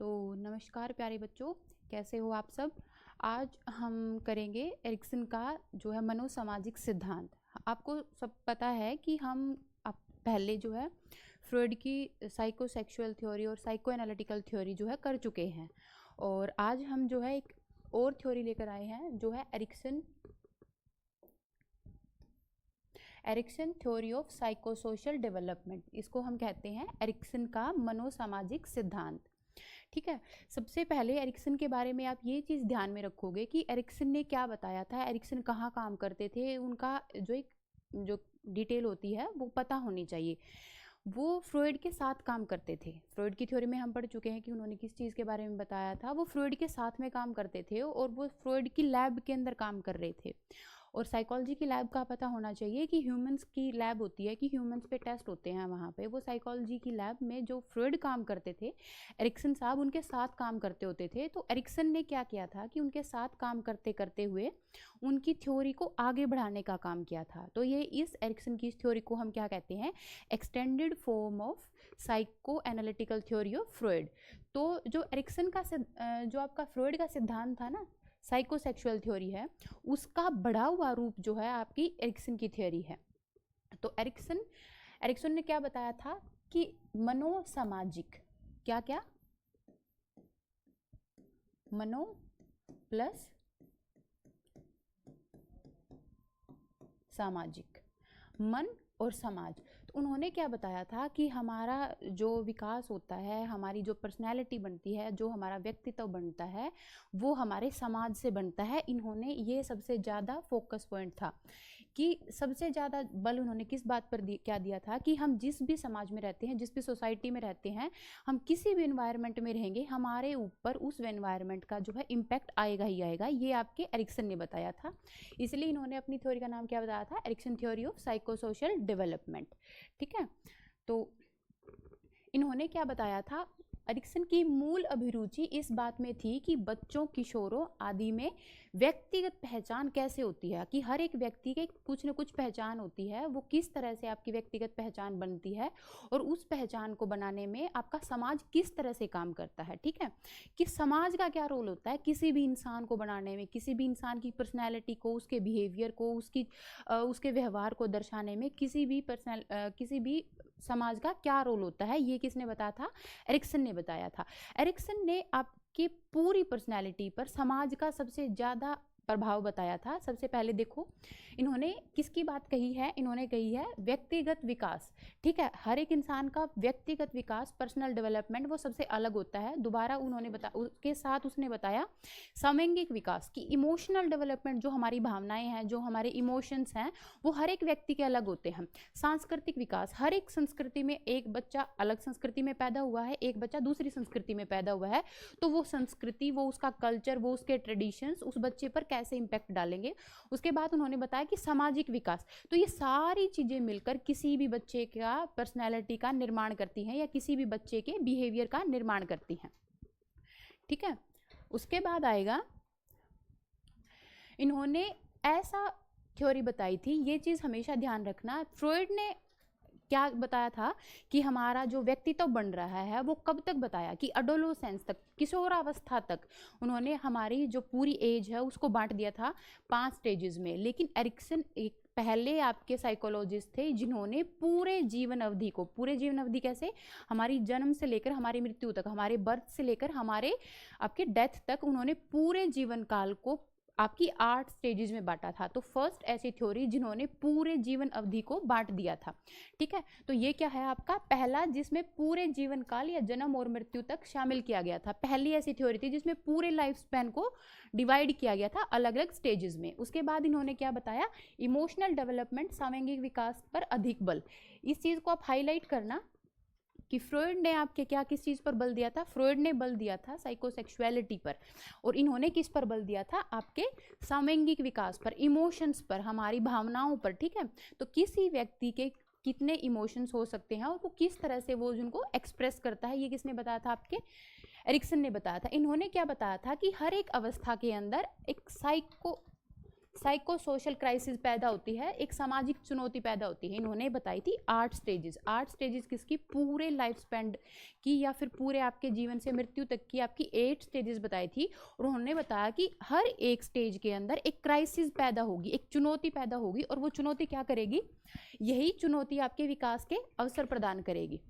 तो नमस्कार प्यारे बच्चों, कैसे हो आप सब। आज हम करेंगे एरिक्सन का जो है मनोसामाजिक सिद्धांत। आपको सब पता है कि हम पहले जो है फ्रॉइड की साइकोसेक्सुअल थ्योरी और साइको एनालिटिकल थ्योरी जो है कर चुके हैं, और आज हम जो है एक और थ्योरी लेकर आए हैं जो है Ericsson theory of psychosocial development. इसको हम कहते हैं एरिक्सन का मनोसामाजिक सिद्धांत। ठीक है, सबसे पहले एरिक्सन के बारे में आप ये चीज़ ध्यान में रखोगे कि एरिक्सन ने क्या बताया था, एरिक्सन कहाँ काम करते थे, उनका जो डिटेल होती है वो पता होनी चाहिए। वो फ्रॉइड के साथ काम करते थे। फ्रॉइड की थ्योरी में हम पढ़ चुके हैं कि उन्होंने किस चीज़ के बारे में बताया था। वो फ्रॉइड के साथ में काम करते थे और वो फ्रॉइड की लैब के अंदर काम कर रहे थे। और साइकोलॉजी की लैब का पता होना चाहिए कि ह्यूमंस की लैब होती है, कि ह्यूमंस पे टेस्ट होते हैं वहाँ पे। वो साइकोलॉजी की लैब में जो फ्रॉइड काम करते थे, एरिक्सन साहब उनके साथ काम करते होते थे। तो एरिक्सन ने क्या किया था कि उनके साथ काम करते करते हुए उनकी थ्योरी को आगे बढ़ाने का काम किया था। तो ये इस एरिक्सन की थ्योरी को हम क्या कहते हैं, extended form of psycho analytical theory of Freud. तो जो एरिक्सन का जो आपका फ्रॉइड का सिद्धांत था ना, साइकोसेक्सुअल थ्योरी है, उसका बढ़ा हुआ रूप जो है आपकी एरिक्सन की थ्योरी है। तो एरिक्सन ने क्या बताया था कि मनोसामाजिक, क्या क्या, मनो प्लस सामाजिक, मन और समाज। तो उन्होंने क्या बताया था कि हमारा जो विकास होता है, हमारी जो पर्सनैलिटी बनती है, जो हमारा व्यक्तित्व बनता है, वो हमारे समाज से बनता है। इन्होंने ये सबसे ज़्यादा फोकस पॉइंट था कि सबसे ज़्यादा बल उन्होंने किस बात पर क्या दिया था कि हम जिस भी समाज में रहते हैं, जिस भी सोसाइटी में रहते हैं, हम किसी भी एनवायरनमेंट में रहेंगे, हमारे ऊपर उस एनवायरनमेंट का जो है इम्पैक्ट आएगा ही आएगा। ये आपके एरिक्सन ने बताया था। इसलिए इन्होंने अपनी थ्योरी का नाम क्या बताया था, Ericsson theory of psychosocial development. ठीक है, तो इन्होंने क्या बताया था, एरिक्सन की मूल अभिरुचि इस बात में थी कि बच्चों, किशोरों आदि में व्यक्तिगत पहचान कैसे होती है, कि हर एक व्यक्ति के कुछ न कुछ पहचान होती है, वो किस तरह से आपकी व्यक्तिगत पहचान बनती है, और उस पहचान को बनाने में आपका समाज किस तरह से काम करता है। ठीक है, कि समाज का क्या रोल होता है किसी भी इंसान को बनाने में, किसी भी इंसान की पर्सनैलिटी को, उसके बिहेवियर को, उसके व्यवहार को दर्शाने में, किसी भी समाज का क्या रोल होता है, ये किसने बताया था, एरिक्सन ने बताया था। एरिक्सन ने आपकी पूरी पर्सनैलिटी पर समाज का सबसे ज़्यादा प्रभाव बताया था। सबसे पहले देखो, इन्होंने किसकी बात कही है, इन्होंने कही है व्यक्तिगत विकास। ठीक है, हर एक इंसान का व्यक्तिगत विकास, पर्सनल डेवलपमेंट, वो सबसे अलग होता है। दोबारा उन्होंने उसके साथ उसने बताया सामंगिक विकास, की इमोशनल डेवलपमेंट, जो हमारी भावनाएं हैं, जो हमारे इमोशंस हैं, वो हर एक व्यक्ति के अलग होते हैं। सांस्कृतिक विकास, हर एक संस्कृति में एक बच्चा अलग संस्कृति में पैदा हुआ है, एक बच्चा दूसरी संस्कृति में पैदा हुआ है, तो वो संस्कृति, वो उसका कल्चर, वो उसके ट्रेडिशंस उस बच्चे पर कैसे इंपैक्ट डालेंगे। उसके बाद उन्होंने बताया कि सामाजिक विकास, तो ये सारी चीजें मिलकर किसी भी बच्चे का पर्सनैलिटी का निर्माण करती हैं, या किसी भी बच्चे के बिहेवियर का निर्माण करती हैं। ठीक है, उसके बाद आएगा, इन्होंने ऐसा थ्योरी बताई थी, ये चीज हमेशा ध्यान रखना, फ्रॉइड ने क्या बताया था कि हमारा जो व्यक्तित्व बन रहा है वो कब तक बताया, कि अडोलोसेंस तक, किशोरावस्था तक। उन्होंने हमारी जो पूरी एज है उसको बांट दिया था 5 स्टेजेस में। लेकिन एरिक्सन एक पहले आपके साइकोलॉजिस्ट थे जिन्होंने पूरे जीवन अवधि को, पूरे जीवन अवधि कैसे, हमारी जन्म से लेकर हमारी मृत्यु तक, हमारे बर्थ से लेकर हमारे आपके डेथ तक, उन्होंने पूरे जीवन काल को आपकी 8 स्टेजेस में बांटा था। तो फर्स्ट ऐसी थ्योरी जिन्होंने पूरे जीवन अवधि को बांट दिया था। ठीक है, तो ये क्या है आपका पहला, जिसमें पूरे जीवन काल या जन्म और मृत्यु तक शामिल किया गया था। पहली ऐसी थ्योरी थी जिसमें पूरे लाइफ स्पैन को डिवाइड किया गया था अलग अलग स्टेजेस में। उसके बाद इन्होंने क्या बताया, इमोशनल डेवलपमेंट, सामंगिक विकास पर अधिक बल। इस चीज को आप हाईलाइट करना कि फ्रॉइड ने आपके क्या, किस चीज पर बल दिया था, फ्रॉइड ने बल दिया था साइकोसेक्सुअलिटी पर, और इन्होंने किस पर बल दिया था, आपके सामंगिक विकास पर, इमोशंस पर, हमारी भावनाओं पर। ठीक है, तो किसी व्यक्ति के कितने इमोशंस हो सकते हैं और वो किस तरह से वो उनको एक्सप्रेस करता है, ये किसने बताया था, आपके एरिक्सन ने बताया था। इन्होंने क्या बताया था कि हर एक अवस्था के अंदर एक साइको सोशल क्राइसिस पैदा होती है, एक सामाजिक चुनौती पैदा होती है। इन्होंने बताई थी 8 स्टेजेस। 8 स्टेजेस किसकी? पूरे लाइफ स्पैन की या फिर पूरे आपके जीवन से मृत्यु तक की आपकी 8 स्टेजेस बताई थी। और उन्होंने बताया कि हर एक स्टेज के अंदर एक क्राइसिस पैदा होगी, एक चुनौती पैदा होगी, और वो चुनौती क्या करेगी? यही चुनौती आपके विकास के अवसर प्रदान करेगी।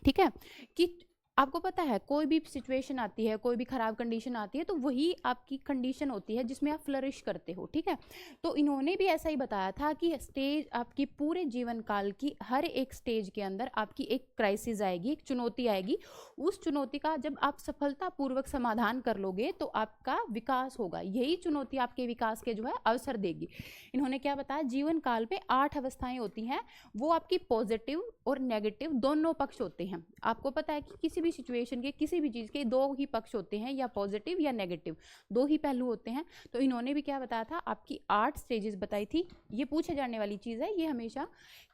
ठीक है, कि आपको पता है कोई भी सिचुएशन आती है, कोई भी खराब कंडीशन आती है, तो वही आपकी कंडीशन होती है जिसमें आप फ्लरिश करते हो। ठीक है, तो इन्होंने भी ऐसा ही बताया था कि स्टेज आपकी पूरे जीवन काल की हर एक स्टेज के अंदर आपकी एक क्राइसिस आएगी, एक चुनौती आएगी। उस चुनौती का जब आप सफलतापूर्वक समाधान कर लोगे तो आपका विकास होगा। यही चुनौती आपके विकास के जो है अवसर देगी। इन्होंने क्या बताया? जीवन काल पे 8 अवस्थाएं होती हैं, वो आपकी पॉजिटिव और नेगेटिव दोनों पक्ष होते हैं। आपको पता है कि किसी भी सिचुएशन के, किसी भी चीज के 2 ही पक्ष होते हैं, या पॉजिटिव या नेगेटिव, 2 ही पहलू होते हैं। तो इन्होंने भी क्या बताया था? आपकी 8 स्टेजेस बताई थी। ये पूछे जाने वाली चीज है ये हमेशा,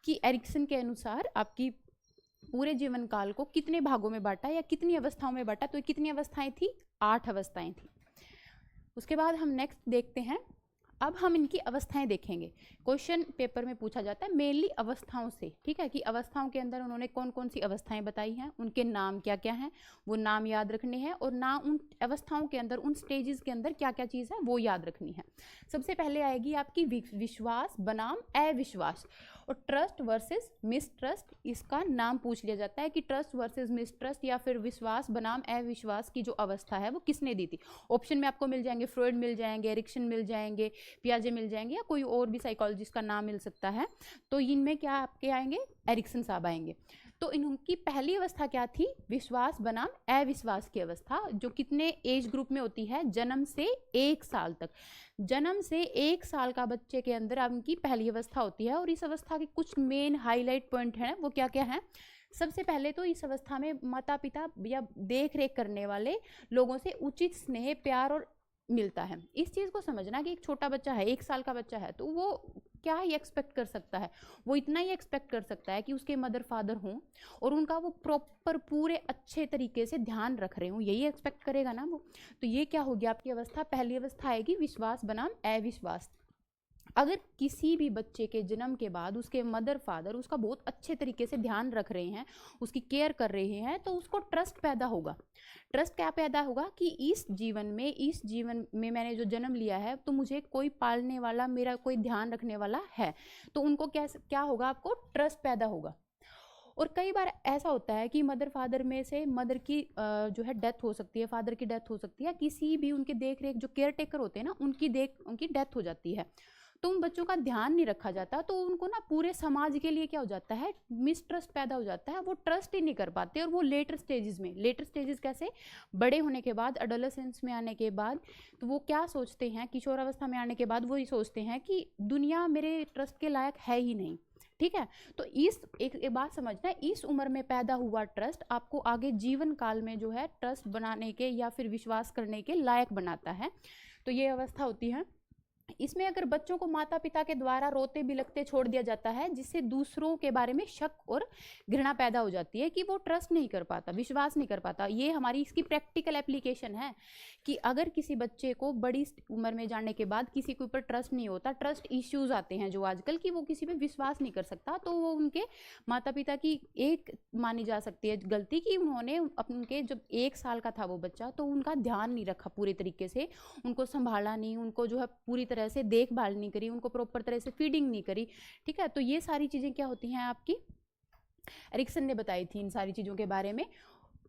कि एरिक्सन के अनुसार आपकी पूरे जीवन काल को कितने भागों में बांटा या कितनी अवस्थाओं में बांटा? तो कितनी अवस्थाएं थी? 8 अवस्थाएं थी। उसके बाद हम नेक्स्ट देखते हैं, अब हम इनकी अवस्थाएं देखेंगे। क्वेश्चन पेपर में पूछा जाता है मेनली अवस्थाओं से। ठीक है, कि अवस्थाओं के अंदर उन्होंने कौन कौन सी अवस्थाएं बताई हैं, उनके नाम क्या क्या हैं, वो नाम याद रखने हैं, और ना उन अवस्थाओं के अंदर, उन स्टेजेस के अंदर क्या क्या चीज़ है वो याद रखनी है। सबसे पहले आएगी आपकी विश्वास बनाम अविश्वास, और ट्रस्ट वर्सेस मिसट्रस्ट। इसका नाम पूछ लिया जाता है कि ट्रस्ट वर्सेस मिसट्रस्ट या फिर विश्वास बनाम अविश्वास की जो अवस्था है वो किसने दी थी। ऑप्शन में आपको मिल जाएंगे, फ्रॉइड मिल जाएंगे, एरिक्सन मिल जाएंगे, पियाजे मिल जाएंगे, या कोई और भी साइकोलॉजिस्ट का नाम मिल सकता है। तो इनमें क्या आपके आएंगे? एरिक्सन साहब आएंगे। तो इनकी पहली अवस्था क्या थी? विश्वास बनाम अविश्वास की अवस्था, जो कितने एज ग्रुप में होती है? जन्म से 1 साल तक। जन्म से 1 साल का बच्चे के अंदर उनकी पहली अवस्था होती है, और इस अवस्था के कुछ मेन हाईलाइट पॉइंट हैं, वो क्या क्या हैं? सबसे पहले तो इस अवस्था में माता पिता या देख रेख करने वाले लोगों से उचित स्नेह, प्यार और मिलता है। इस चीज़ को समझना कि एक छोटा बच्चा है, 1 साल का बच्चा है, तो वो क्या ही एक्सपेक्ट कर सकता है? वो इतना ही एक्सपेक्ट कर सकता है कि उसके मदर फादर हों और उनका वो प्रॉपर पूरे अच्छे तरीके से ध्यान रख रहे हों, यही एक्सपेक्ट करेगा ना वो। तो ये क्या होगी आपकी अवस्था? पहली अवस्था आएगी विश्वास बनाम अविश्वास। अगर किसी भी बच्चे के जन्म के बाद उसके मदर फादर उसका बहुत अच्छे तरीके से ध्यान रख रहे हैं, उसकी केयर कर रहे हैं, तो उसको ट्रस्ट पैदा होगा। ट्रस्ट क्या पैदा होगा? कि इस जीवन में मैंने जो जन्म लिया है, तो मुझे कोई पालने वाला, मेरा कोई ध्यान रखने वाला है। तो उनको क्या होगा? आपको ट्रस्ट पैदा होगा। और कई बार ऐसा होता है कि मदर फादर में से मदर की जो है डेथ हो सकती है, फादर की डेथ हो सकती है, किसी भी उनके देख रेख जो केयर टेकर होते हैं ना, उनकी डेथ हो जाती है, तो उन बच्चों का ध्यान नहीं रखा जाता, तो उनको ना पूरे समाज के लिए क्या हो जाता है? मिसट्रस्ट पैदा हो जाता है, वो ट्रस्ट ही नहीं कर पाते। और वो लेटर स्टेजेस कैसे? बड़े होने के बाद, एडोलेसेंस में आने के बाद, तो वो क्या सोचते हैं? किशोरावस्था में आने के बाद वो ये सोचते हैं कि दुनिया मेरे ट्रस्ट के लायक है ही नहीं। ठीक है, तो इस एक बात समझना, इस उम्र में पैदा हुआ ट्रस्ट आपको आगे जीवन काल में जो है ट्रस्ट बनाने के या फिर विश्वास करने के लायक बनाता है। तो ये अवस्था होती है। इसमें अगर बच्चों को माता पिता के द्वारा रोते बिलखते छोड़ दिया जाता है, जिससे दूसरों के बारे में शक और घृणा पैदा हो जाती है, कि वो ट्रस्ट नहीं कर पाता, विश्वास नहीं कर पाता। ये हमारी इसकी प्रैक्टिकल एप्लीकेशन है कि अगर किसी बच्चे को बड़ी उम्र में जाने के बाद किसी के ऊपर ट्रस्ट नहीं होता, ट्रस्ट इश्यूज आते हैं जो आजकल, कि वो किसी पे विश्वास नहीं कर सकता, तो वो उनके माता पिता की एक मानी जा सकती है गलती, कि उन्होंने उनके जब 1 साल का था वो बच्चा, तो उनका ध्यान नहीं रखा पूरे तरीके से, उनको संभाला नहीं, उनको जो है पूरी तरह से देखभाल नहीं करी, उनको प्रॉपर तरह से फीडिंग नहीं करी। ठीक है, तो ये सारी चीजें क्या होती हैं आपकी? एरिक्सन ने बताई थी इन सारी चीजों के बारे में।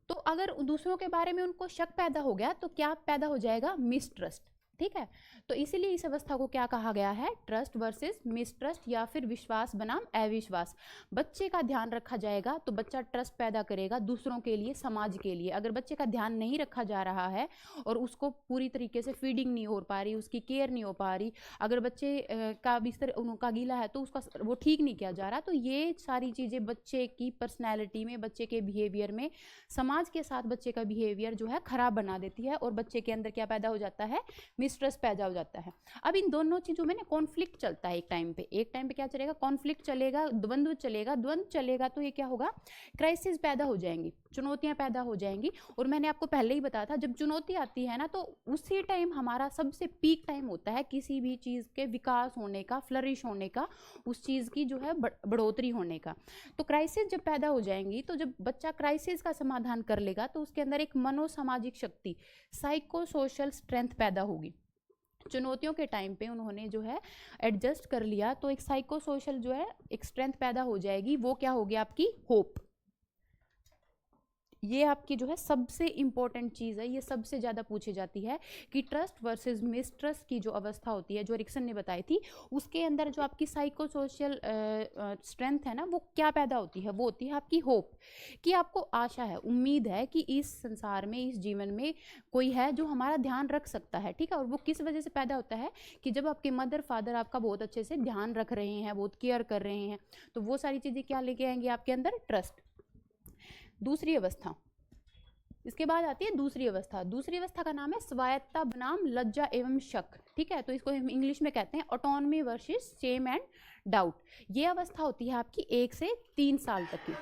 तो अगर दूसरों के बारे में उनको शक पैदा हो गया, तो क्या पैदा हो जाएगा? मिसट्रस्ट। ठीक है, तो इसीलिए इस अवस्था को क्या कहा गया है? ट्रस्ट वर्सेस मिसट्रस्ट या फिर विश्वास बनाम अविश्वास। बच्चे का ध्यान रखा जाएगा तो बच्चा ट्रस्ट पैदा करेगा दूसरों के लिए, समाज के लिए। अगर बच्चे का ध्यान नहीं रखा जा रहा है और उसको पूरी तरीके से फीडिंग नहीं हो पा रही, उसकी केयर नहीं हो पा रही, अगर बच्चे का बिस्तर उनका गीला है तो उसका वो ठीक नहीं किया जा रहा, तो ये सारी चीज़ें बच्चे की पर्सनैलिटी में, बच्चे के बिहेवियर में, समाज के साथ बच्चे का बिहेवियर जो है खराब बना देती है, और बच्चे के अंदर क्या पैदा हो जाता है? मिसट्रस्ट पैदा हो जाता है। अब इन दोनों चीजों में ना कॉन्फ्लिक्ट चलता है। एक टाइम पे क्या चलेगा? कॉन्फ्लिक्ट चलेगा, द्वंद्व चलेगा तो ये क्या होगा? क्राइसिस पैदा हो जाएंगी। चुनौतियां पैदा हो जाएंगी। और मैंने आपको पहले ही बताया था, जब चुनौती आती है ना तो उसी टाइम हमारा सबसे पीक टाइम होता है किसी भी चीज़ के विकास होने का, फ्लरिश होने का, उस चीज़ की जो है बढ़ोतरी होने का। तो क्राइसिस जब पैदा हो जाएंगी, तो जब बच्चा क्राइसिस का समाधान कर लेगा तो उसके अंदर एक मनोसामाजिक शक्ति, साइको सोशल स्ट्रेंथ पैदा होगी। चुनौतियों के टाइम पे उन्होंने जो है एडजस्ट कर लिया, तो एक साइको सोशल जो है एक स्ट्रेंथ पैदा हो जाएगी। वो क्या होगी? आपकी होप। ये आपकी जो है सबसे इंपॉर्टेंट चीज़ है, ये सबसे ज़्यादा पूछी जाती है कि ट्रस्ट वर्सेस मिसट्रस्ट की जो अवस्था होती है, जो एरिक्सन ने बताई थी, उसके अंदर जो आपकी साइको सोशल स्ट्रेंथ है ना, वो क्या पैदा होती है? वो होती है आपकी होप, कि आपको आशा है, उम्मीद है कि इस संसार में, इस जीवन में कोई है जो हमारा ध्यान रख सकता है, ठीक है। और वो किस वजह से पैदा होता है? कि जब आपके मदर फादर आपका बहुत अच्छे से ध्यान रख रहे हैं, बहुत केयर कर रहे हैं, तो वो सारी चीज़ें क्या लेके आएंगे आपके अंदर? ट्रस्ट। दूसरी अवस्था, इसके बाद आती है दूसरी अवस्था। दूसरी अवस्था का नाम है स्वायत्तता बनाम लज्जा एवं शक, ठीक है। तो इसको हम इंग्लिश में कहते हैं autonomy versus shame and doubt. ये अवस्था होती है आपकी 1 से 3 साल तक की।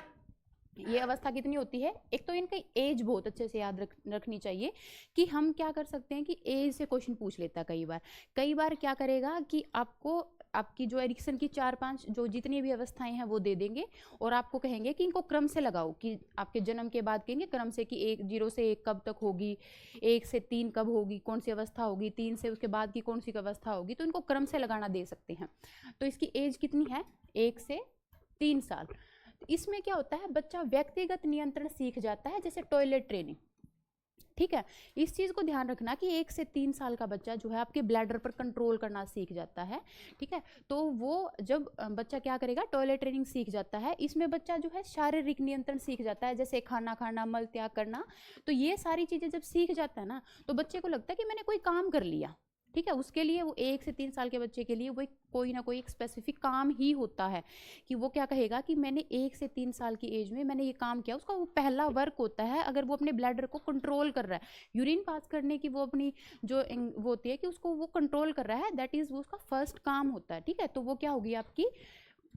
ये अवस्था कितनी होती है? एक तो इनकी एज बहुत अच्छे से याद रखनी चाहिए कि हम क्या कर सकते हैं कि एज से क्वेश्चन पूछ लेता है कई बार क्या करेगा कि आपको आपकी जो एरिक्सन की 4-5 जो जितनी भी अवस्थाएं हैं वो दे देंगे और आपको कहेंगे कि इनको क्रम से लगाओ, कि आपके जन्म के बाद कहेंगे क्रम से कि 0 से 1 कब तक होगी, 1 से 3 कब होगी, कौन सी अवस्था होगी, 3 से उसके बाद की कौन सी अवस्था होगी, तो इनको क्रम से लगाना दे सकते हैं। तो इसकी एज कितनी है? 1 से 3 साल। इसमें क्या होता है? बच्चा व्यक्तिगत नियंत्रण सीख जाता है, जैसे टॉयलेट ट्रेनिंग, ठीक है। इस चीज़ को ध्यान रखना कि 1 से 3 साल का बच्चा जो है आपके ब्लैडर पर कंट्रोल करना सीख जाता है, ठीक है। तो वो जब बच्चा क्या करेगा? टॉयलेट ट्रेनिंग सीख जाता है। इसमें बच्चा जो है शारीरिक नियंत्रण सीख जाता है, जैसे खाना खाना, मल त्याग करना। तो ये सारी चीज़ें जब सीख जाता है ना, तो बच्चे को लगता है कि मैंने कोई काम कर लिया, ठीक है। उसके लिए वो 1 से 3 साल के बच्चे के लिए वो कोई ना कोई एक स्पेसिफिक काम ही होता है कि वो क्या कहेगा कि मैंने 1 से 3 साल की एज में मैंने ये काम किया। उसका वो पहला वर्क होता है, अगर वो अपने ब्लैडर को कंट्रोल कर रहा है, यूरिन पास करने की वो अपनी जो वो होती है कि उसको वो कंट्रोल कर रहा है, दैट इज़ वो उसका फर्स्ट काम होता है, ठीक है। तो वो क्या होगी आपकी,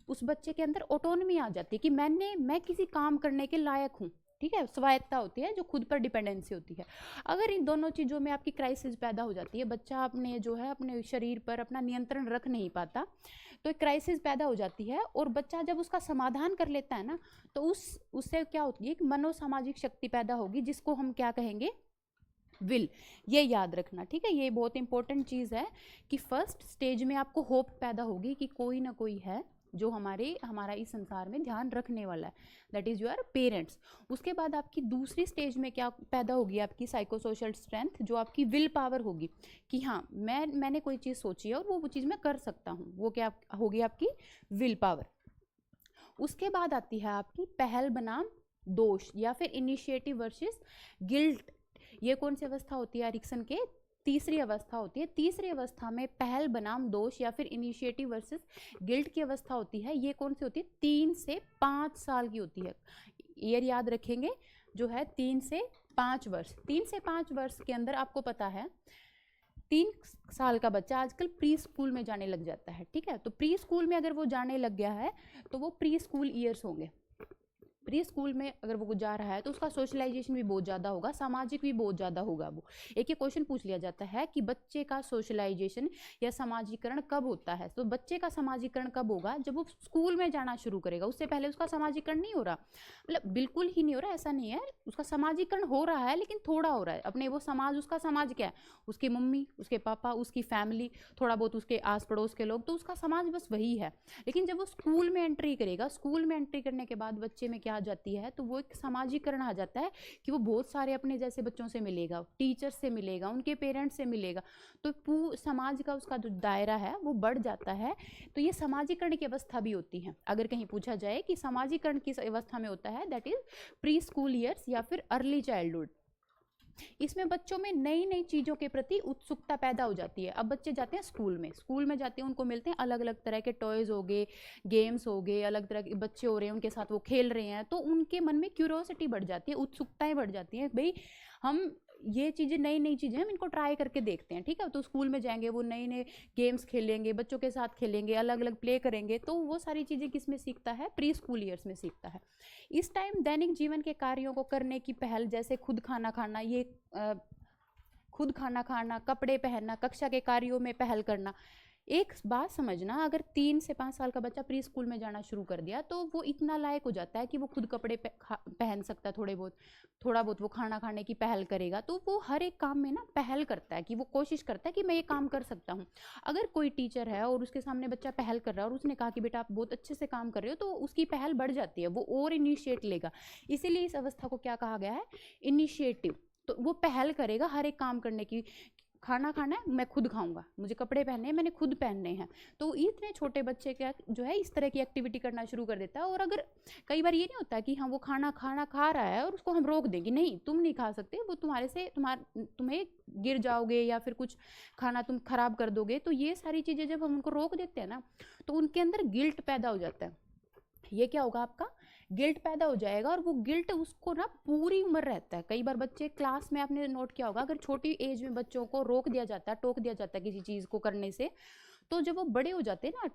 उस बच्चे के अंदर ऑटोनॉमी आ जाती है कि मैं किसी काम करने के लायक हूँ, ठीक है। स्वायत्ता होती है, जो खुद पर डिपेंडेंसी होती है। अगर इन दोनों चीज़ों में आपकी क्राइसिस पैदा हो जाती है, बच्चा अपने जो है अपने शरीर पर अपना नियंत्रण रख नहीं पाता, तो एक क्राइसिस पैदा हो जाती है। और बच्चा जब उसका समाधान कर लेता है ना, तो उससे क्या होती है? एक मनोसामाजिक शक्ति पैदा होगी, जिसको हम क्या कहेंगे? विल। ये याद रखना, ठीक है। ये बहुत इंपॉर्टेंट चीज़ है कि फर्स्ट स्टेज में आपको होप पैदा होगी कि कोई ना कोई है जो हमारा इस संसार में ध्यान रखने वाला है, दैट इज़ योर पेरेंट्स। उसके बाद आपकी दूसरी स्टेज में क्या पैदा होगी? आपकी साइको सोशल स्ट्रेंथ, जो आपकी विल पावर होगी कि हाँ मैंने कोई चीज़ सोची है और वो चीज़ मैं कर सकता हूँ, वो क्या होगी? आपकी विल पावर। उसके बाद आती है आपकी पहल बनाम दोष, या फिर इनिशिएटिव वर्सेस गिल्ट। ये कौन सी अवस्था होती है एरिक्सन के? तीसरी अवस्था होती है। तीसरी अवस्था में पहल बनाम दोष या फिर इनिशिएटिव वर्सेस गिल्ट की अवस्था होती है। ये कौन सी होती है? 3 से 5 साल की होती है। ईयर याद रखेंगे, जो है 3 से 5 वर्ष। 3 से 5 वर्ष के अंदर आपको पता है 3 साल का बच्चा आजकल प्री स्कूल में जाने लग जाता है, ठीक है। तो प्री स्कूल में अगर वो जाने लग गया है तो वो प्री स्कूल ईयर्स होंगे। प्री स्कूल में अगर वो जा रहा है तो उसका सोशलाइजेशन भी बहुत ज़्यादा होगा, सामाजिक भी बहुत ज़्यादा होगा। वो एक ये क्वेश्चन पूछ लिया जाता है कि बच्चे का सोशलाइजेशन या सामाजिकरण कब होता है? तो बच्चे का सामाजिकरण कब होगा? जब वो स्कूल में जाना शुरू करेगा। उससे पहले उसका सामाजिकरण नहीं हो रहा, मतलब बिल्कुल ही नहीं हो रहा, ऐसा नहीं है। उसका सामाजिकरण हो रहा है लेकिन थोड़ा हो रहा है। अपने वो समाज, उसका समाज क्या है? उसकी मम्मी, उसके पापा, उसकी फैमिली, थोड़ा बहुत उसके आस पड़ोस के लोग, तो उसका समाज बस वही है। लेकिन जब वो स्कूल में एंट्री करेगा, स्कूल में एंट्री करने के बाद बच्चे में क्या आ जाती है? तो वो एक सामाजिकरण आ जाता है कि वो बहुत सारे अपने जैसे बच्चों से मिलेगा, टीचर्स से मिलेगा, उनके पेरेंट्स से मिलेगा। तो समाज का उसका जो दायरा है वो बढ़ जाता है। तो ये सामाजिकरण की अवस्था भी होती है। अगर कहीं पूछा जाए कि सामाजिकरण किस अवस्था में होता है, that is pre school years या फिर अर्ली चाइल्डहुड। इसमें बच्चों में नई नई चीज़ों के प्रति उत्सुकता पैदा हो जाती है। अब बच्चे जाते हैं स्कूल में जाते हैं, उनको मिलते हैं अलग अलग तरह के टॉयज़ हो गए, गेम्स हो गए, अलग तरह के बच्चे हो रहे हैं, उनके साथ वो खेल रहे हैं, तो उनके मन में क्यूरोसिटी बढ़ जाती है, उत्सुकताएं बढ़ जाती हैं। भाई हम ये चीज़ें नई नई चीज़ें हम इनको ट्राई करके देखते हैं, ठीक है। तो स्कूल में जाएंगे, वो नए नए गेम्स खेलेंगे, बच्चों के साथ खेलेंगे, अलग अलग प्ले करेंगे, तो वो सारी चीज़ें किस में सीखता है, प्री स्कूल ईयर्स में सीखता है। इस टाइम दैनिक जीवन के कार्यों को करने की पहल, जैसे खुद खाना खाना, ये खुद खाना खाना, कपड़े पहनना, कक्षा के कार्यों में पहल करना। एक बात समझना, अगर 3 से 5 साल का बच्चा प्री स्कूल में जाना शुरू कर दिया तो वो इतना लायक हो जाता है कि वो खुद कपड़े पहन सकता है, थोड़ा बहुत वो खाना खाने की पहल करेगा। तो वो हर एक काम में ना पहल करता है, कि वो कोशिश करता है कि मैं ये काम कर सकता हूँ। अगर कोई टीचर है और उसके सामने बच्चा पहल कर रहा है और उसने कहा कि बेटा आप बहुत अच्छे से काम कर रहे हो, तो उसकी पहल बढ़ जाती है, वो और इनिशिएट लेगा। इसीलिए इस अवस्था को क्या कहा गया है, इनिशिएटिव। तो वो पहल करेगा हर एक काम करने की। खाना खाना है, मैं खुद खाऊंगा, मुझे कपड़े पहनने हैं, मैंने खुद पहनने हैं। तो इतने छोटे बच्चे क्या जो है इस तरह की एक्टिविटी करना शुरू कर देता है। और अगर कई बार ये नहीं होता कि हाँ वो खाना खा रहा है और उसको हम रोक देंगे, नहीं तुम नहीं खा सकते, वो तुम्हें गिर जाओगे या फिर कुछ खाना तुम खराब कर दोगे। तो ये सारी चीज़ें जब हम उनको रोक देते हैं ना, तो उनके अंदर गिल्ट पैदा हो जाता है। ये क्या होगा, आपका गिल्ट पैदा हो जाएगा, और वो गिल्ट उसको ना पूरी उम्र रहता है। कई बार बच्चे क्लास में, आपने नोट किया होगा, अगर छोटी एज में बच्चों को रोक दिया जाता है, टोक दिया जाता है किसी चीज़ को करने से, तो जब वो बड़े हो जाते हैं ना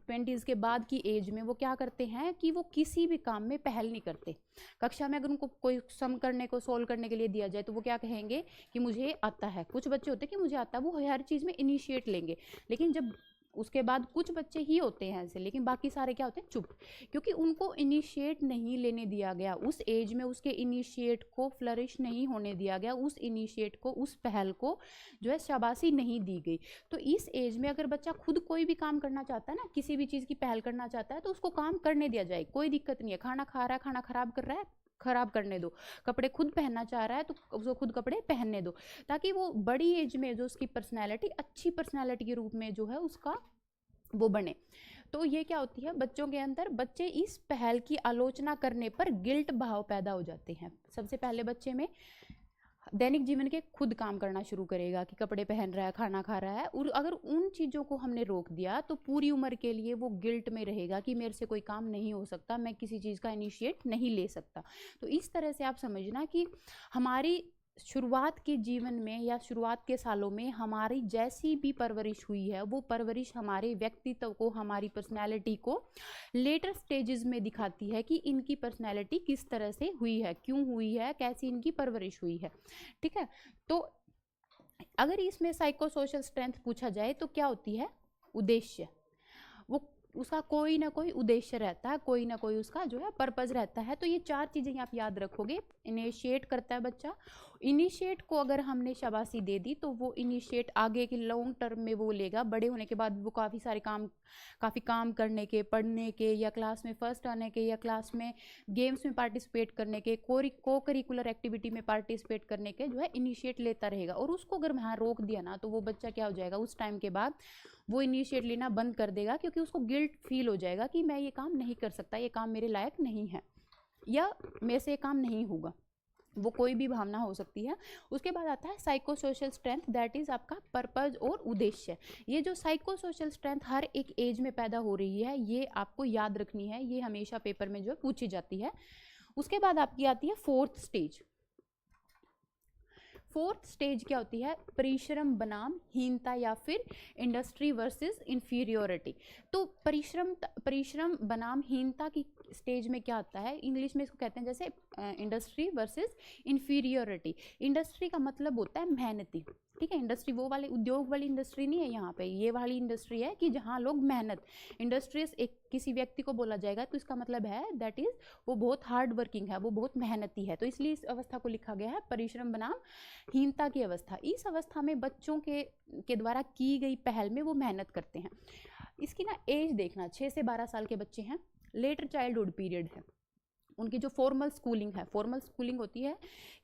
20s के बाद की एज में, वो क्या करते हैं कि वो किसी भी काम में पहल नहीं करते। कक्षा में अगर उनको कोई सम करने को, सोल्व करने के लिए दिया जाए, तो वो क्या कहेंगे कि मुझे आता है। कुछ बच्चे होते हैं कि मुझे आता है, वो हर चीज़ में इनिशिएट लेंगे। लेकिन जब उसके बाद कुछ बच्चे ही होते हैं ऐसे, लेकिन बाकी सारे क्या होते हैं, चुप, क्योंकि उनको इनिशिएट नहीं लेने दिया गया। उस एज में उसके इनिशिएट को फ्लरिश नहीं होने दिया गया, उस इनिशिएट को, उस पहल को जो है शाबाशी नहीं दी गई। तो इस एज में अगर बच्चा खुद कोई भी काम करना चाहता है ना, किसी भी चीज़ की पहल करना चाहता है, तो उसको काम करने दिया जाए, कोई दिक्कत नहीं है। खाना खा रहा है, खाना खराब कर रहा है, खराब करने दो। कपड़े खुद पहनना चाह रहा है तो उसको खुद कपड़े पहनने दो, ताकि वो बड़ी एज में जो उसकी पर्सनैलिटी, अच्छी पर्सनैलिटी के रूप में जो है उसका वो बने। तो ये क्या होती है, बच्चों के अंदर, बच्चे इस पहल की आलोचना करने पर गिल्ट भाव पैदा हो जाते हैं। सबसे पहले बच्चे में दैनिक जीवन के खुद काम करना शुरू करेगा, कि कपड़े पहन रहा है, खाना खा रहा है, और अगर उन चीज़ों को हमने रोक दिया तो पूरी उम्र के लिए वो गिल्ट में रहेगा कि मेरे से कोई काम नहीं हो सकता, मैं किसी चीज़ का इनिशिएट नहीं ले सकता। तो इस तरह से आप समझना कि हमारी शुरुआत के जीवन में या शुरुआत के सालों में हमारी जैसी भी परवरिश हुई है, वो परवरिश हमारे व्यक्तित्व को, हमारी पर्सनैलिटी को लेटर स्टेजेस में दिखाती है कि इनकी पर्सनैलिटी किस तरह से हुई है, क्यों हुई है, कैसी इनकी परवरिश हुई है, ठीक है। तो अगर इसमें साइको सोशल स्ट्रेंथ पूछा जाए तो क्या होती है, उद्देश्य। वो उसका कोई ना कोई उद्देश्य रहता है, कोई ना कोई उसका जो है पर्पज रहता है। तो ये 4 चीज़ें आप याद रखोगे। इनिशिएट करता है बच्चा, इनिशिएट को अगर हमने शाबाशी दे दी तो वो इनिशिएट आगे के लॉन्ग टर्म में वो लेगा, बड़े होने के बाद वो काफ़ी काम करने के, पढ़ने के, या क्लास में फर्स्ट आने के, या क्लास में गेम्स में पार्टिसिपेट करने के, को करिकुलर एक्टिविटी में पार्टिसिपेट करने के जो है इनिशिएट लेता रहेगा। और उसको अगर वहाँ रोक दिया ना, तो वो बच्चा क्या हो जाएगा, उस टाइम के बाद वो इनिशिएट लेना बंद कर देगा, क्योंकि उसको गिल्ट फील हो जाएगा कि मैं ये काम नहीं कर सकता, ये काम मेरे लायक नहीं है, या मेरे से ये काम नहीं होगा। वो कोई भी भावना हो सकती है। उसके बाद आता है psycho social strength, that is आपका पर्पज और उद्देश्य। ये जो साइको सोशल स्ट्रेंथ हर एक एज में पैदा हो रही है, ये आपको याद रखनी है, ये हमेशा पेपर में जो है पूछी जाती है। उसके बाद आपकी आती है 4th स्टेज। 4th स्टेज क्या होती है, परिश्रम बनाम हीनता या फिर इंडस्ट्री वर्सेस इंफीरियोरिटी। तो परिश्रम बनाम हीनता की स्टेज में क्या आता है, इंग्लिश में इसको कहते हैं जैसे इंडस्ट्री वर्सेस इंफीरियोरिटी। इंडस्ट्री का मतलब होता है मेहनती, ठीक है। इंडस्ट्री वो वाले उद्योग वाली इंडस्ट्री नहीं है यहाँ पे, ये वाली इंडस्ट्री है कि जहाँ लोग मेहनत, इंडस्ट्रियस एक किसी व्यक्ति को बोला जाएगा तो इसका मतलब है दैट इज वो बहुत हार्ड वर्किंग है, वो बहुत मेहनती है। तो इसलिए इस अवस्था को लिखा गया है परिश्रम बनाम हीनता की अवस्था। इस अवस्था में बच्चों के द्वारा की गई पहल में वो मेहनत करते हैं। इसकी ना एज देखना, 6 से 12 साल के बच्चे हैं, लेटर चाइल्डहुड पीरियड है। उनकी जो फॉर्मल स्कूलिंग है, फॉर्मल स्कूलिंग होती है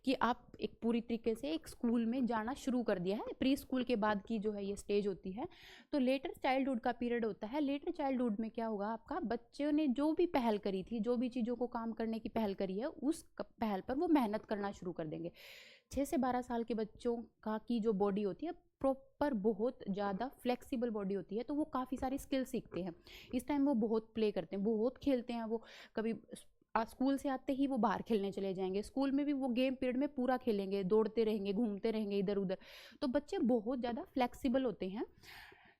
कि आप एक पूरी तरीके से एक स्कूल में जाना शुरू कर दिया है, प्री स्कूल के बाद की जो है ये स्टेज होती है। तो लेटर चाइल्डहुड का पीरियड होता है। लेटर चाइल्डहुड में क्या होगा, आपका बच्चों ने जो भी पहल करी थी, जो भी चीज़ों को काम करने की पहल करी है, उस पहल पर वो मेहनत करना शुरू कर देंगे। 6 से 12 साल के बच्चों का की जो बॉडी होती है प्रॉपर बहुत ज़्यादा फ्लेक्सिबल बॉडी होती है, तो वो काफ़ी सारी स्किल सीखते हैं। इस टाइम वो बहुत प्ले करते हैं, बहुत खेलते हैं। वो कभी स्कूल से आते ही वो बाहर खेलने चले जाएंगे, स्कूल में भी वो गेम पीरियड में पूरा खेलेंगे, दौड़ते रहेंगे, घूमते रहेंगे इधर उधर। तो बच्चे बहुत ज़्यादा फ्लेक्सिबल होते हैं।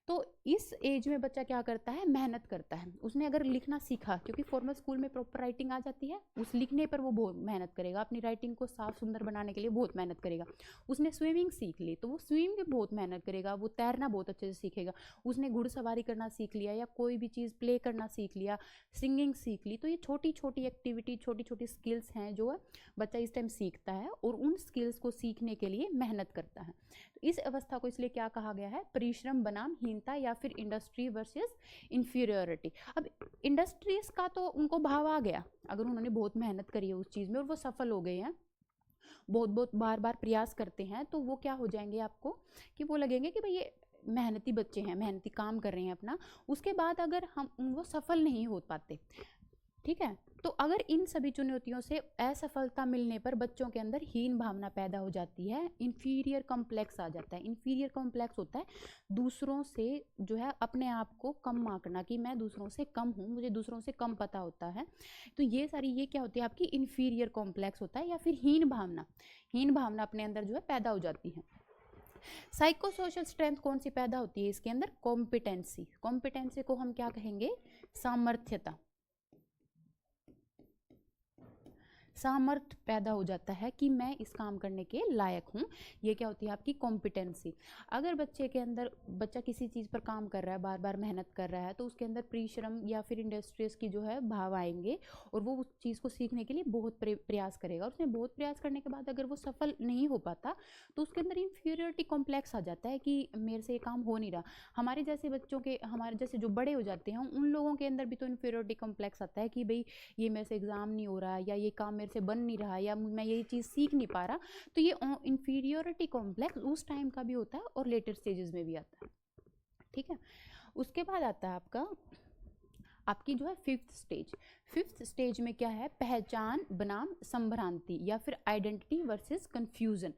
तो इस एज में बच्चा क्या करता है, मेहनत करता है। उसने अगर लिखना सीखा, क्योंकि फॉर्मल स्कूल में प्रॉपर राइटिंग आ जाती है, उस लिखने पर वो बहुत मेहनत करेगा, अपनी राइटिंग को साफ सुंदर बनाने के लिए बहुत मेहनत करेगा। उसने स्विमिंग सीख ली तो वो स्विमिंग भी बहुत मेहनत करेगा, वो तैरना बहुत अच्छे से सीखेगा। उसने घुड़सवारी करना सीख लिया या कोई भी चीज़ प्ले करना सीख लिया, सिंगिंग सीख ली। तो ये छोटी छोटी एक्टिविटी, छोटी छोटी स्किल्स हैं जो है बच्चा इस टाइम सीखता है और उन स्किल्स को सीखने के लिए मेहनत करता है। तो इस अवस्था को इसलिए क्या कहा गया है, परिश्रम बनाम हीनता या फिर इंडस्ट्री वर्सेस इंफीरियोरिटी। अब इंडस्ट्रीज का तो उनको भाव आ गया, अगर उन्होंने बहुत मेहनत करी है उस चीज़ में और वो सफल हो गए हैं, बहुत बहुत बार बार प्रयास करते हैं, तो वो क्या हो जाएंगे आपको कि वो लगेंगे कि भाई ये मेहनती बच्चे हैं, मेहनती काम कर रहे हैं अपना। उसके बाद अगर हम वो सफल नहीं हो पाते, ठीक है, तो अगर इन सभी चुनौतियों से असफलता मिलने पर बच्चों के अंदर हीन भावना पैदा हो जाती है, इंफीरियर कॉम्प्लेक्स आ जाता है। इंफीरियर कॉम्प्लेक्स होता है दूसरों से जो है अपने आप को कम आंकना, कि मैं दूसरों से कम हूँ, मुझे दूसरों से कम पता होता है। तो ये सारी ये क्या होती है आपकी इंफीरियर कॉम्प्लेक्स होता है, या फिर हीन भावना, हीन भावना अपने अंदर जो है पैदा हो जाती है। साइको सोशल स्ट्रेंथ कौन सी पैदा होती है इसके अंदर, कॉम्पिटेंसी। कॉम्पिटेंसी को हम क्या कहेंगे, सामर्थ्यता, सामर्थ्य पैदा हो जाता है कि मैं इस काम करने के लायक हूँ। ये क्या होती है आपकी कॉम्पिटेंसी। अगर बच्चे के अंदर, बच्चा किसी चीज़ पर काम कर रहा है, बार बार मेहनत कर रहा है, तो उसके अंदर परिश्रम या फिर इंडस्ट्रीज की जो है भाव आएंगे और वो उस चीज़ को सीखने के लिए बहुत प्रयास करेगा। उसने बहुत प्रयास करने के बाद अगर वो सफल नहीं हो पाता तो उसके अंदर इंफीरियरिटी कॉम्प्लेक्स आ जाता है कि मेरे से ये काम हो नहीं रहा। हमारे जैसे बच्चों के, हमारे जैसे जो बड़े हो जाते हैं, उन लोगों के अंदर भी तो इंफीरियरिटी कॉम्प्लेक्स आता है कि भाई ये मेरे से एग्ज़ाम नहीं हो रहा, या ये काम मेरे से बन नहीं रहा, या मैं ये चीज़ सीख नहीं पा रहा। तो ये इंफीरियोरिटी कॉम्प्लेक्स उस टाइम का भी होता है और लेटर स्टेजेस में भी आता है, ठीक है। उसके बाद आता है आपकी जो है फिफ्थ स्टेज। फिफ्थ स्टेज में क्या है, पहचान बनाम संभ्रांति या फिर आइडेंटिटी वर्सेस कंफ्यूजन।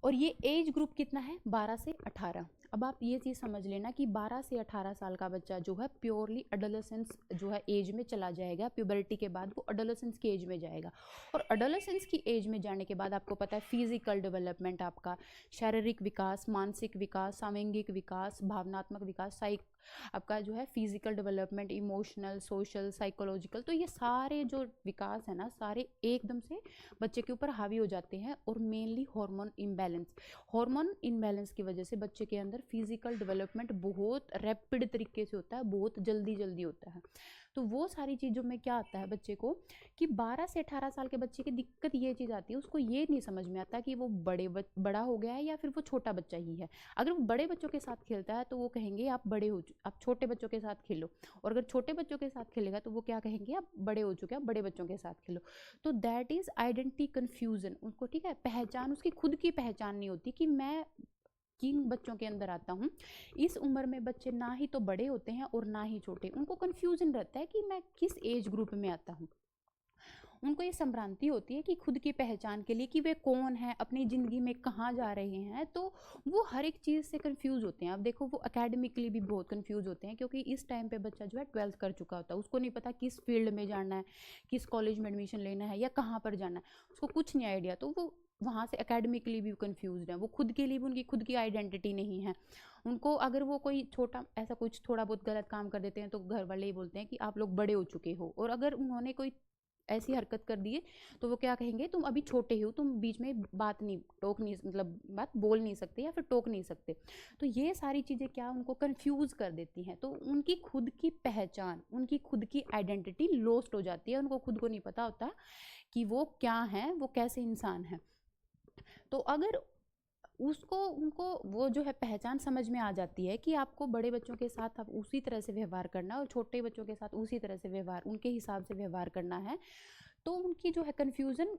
और ये एज ग्रुप कितना है, 12 से 18। अब आप ये चीज़ समझ लेना कि 12 से 18 साल का बच्चा जो है प्योरली अडोलेसेंस जो है एज में चला जाएगा। प्यूबर्टी के बाद वो अडोलेसेंस की एज में जाएगा, और अडोलेसेंस की एज में जाने के बाद आपको पता है फिजिकल डेवलपमेंट, आपका शारीरिक विकास, मानसिक विकास, सामंगिक विकास, भावनात्मक विकास, आपका जो है physical development, emotional, social, psychological, तो ये सारे जो विकास है ना, सारे एकदम से बच्चे के ऊपर हावी हो जाते हैं। और मेनली हार्मोन इम्बैलेंस की वजह से बच्चे के अंदर फिजिकल डेवलपमेंट बहुत रैपिड तरीके से होता है, बहुत जल्दी जल्दी होता है। तो वो सारी चीज़ों में क्या आता है बच्चे को कि 12 से 18 साल के बच्चे की दिक्कत ये चीज़ आती है, उसको ये नहीं समझ में आता कि वो बड़ा हो गया है या फिर वो छोटा बच्चा ही है। अगर वो बड़े बच्चों के साथ खेलता है तो वो कहेंगे आप छोटे बच्चों के साथ खेलो, और अगर छोटे बच्चों के साथ खेलेगा तो वो क्या कहेंगे, आप बड़े हो चुके हैं, बड़े बच्चों के साथ खेलो। तो दैट इज़ आइडेंटिटी कन्फ्यूजन। उनको, ठीक है, पहचान, उसकी खुद की पहचान नहीं होती कि मैं किन बच्चों के अंदर आता हूँ। इस उम्र में बच्चे ना ही तो बड़े होते हैं और ना ही छोटे, उनको कन्फ्यूजन रहता है कि मैं किस एज ग्रुप में आता हूँ। उनको ये संभ्रांति होती है कि खुद की पहचान के लिए कि वे कौन है, अपनी ज़िंदगी में कहाँ जा रहे हैं। तो वो हर एक चीज़ से कंफ्यूज होते हैं। अब देखो, वो एकेडमिकली भी बहुत कंफ्यूज होते हैं, क्योंकि इस टाइम पे बच्चा जो है 12th कर चुका होता है, उसको नहीं पता किस फील्ड में जाना है, किस कॉलेज में एडमिशन लेना है या कहाँ पर जाना है, उसको कुछ नहीं आइडिया। तो वो वहाँ से एकेडमिकली भी कंफ्यूज है, वो खुद के लिए भी उनकी खुद की आइडेंटिटी नहीं है। उनको अगर वो कोई छोटा ऐसा कुछ थोड़ा बहुत गलत काम कर देते हैं तो घर वाले ही बोलते हैं कि आप लोग बड़े हो चुके हो, और अगर उन्होंने कोई ऐसी हरकत कर दी है तो वो क्या कहेंगे, तुम अभी छोटे हो, तुम बीच में बात बात बोल नहीं सकते या फिर टोक नहीं सकते। तो ये सारी चीज़ें क्या उनको कंफ्यूज कर देती हैं। तो उनकी खुद की पहचान, उनकी खुद की आइडेंटिटी लॉस्ट हो जाती है, उनको खुद को नहीं पता होता कि वो क्या है, वो कैसे इंसान है। तो अगर उसको उनको वो जो है पहचान समझ में आ जाती है कि आपको बड़े बच्चों के साथ आप उसी तरह से व्यवहार करना है और छोटे बच्चों के साथ उसी तरह से व्यवहार उनके हिसाब से व्यवहार करना है, तो उनकी जो है कन्फ्यूज़न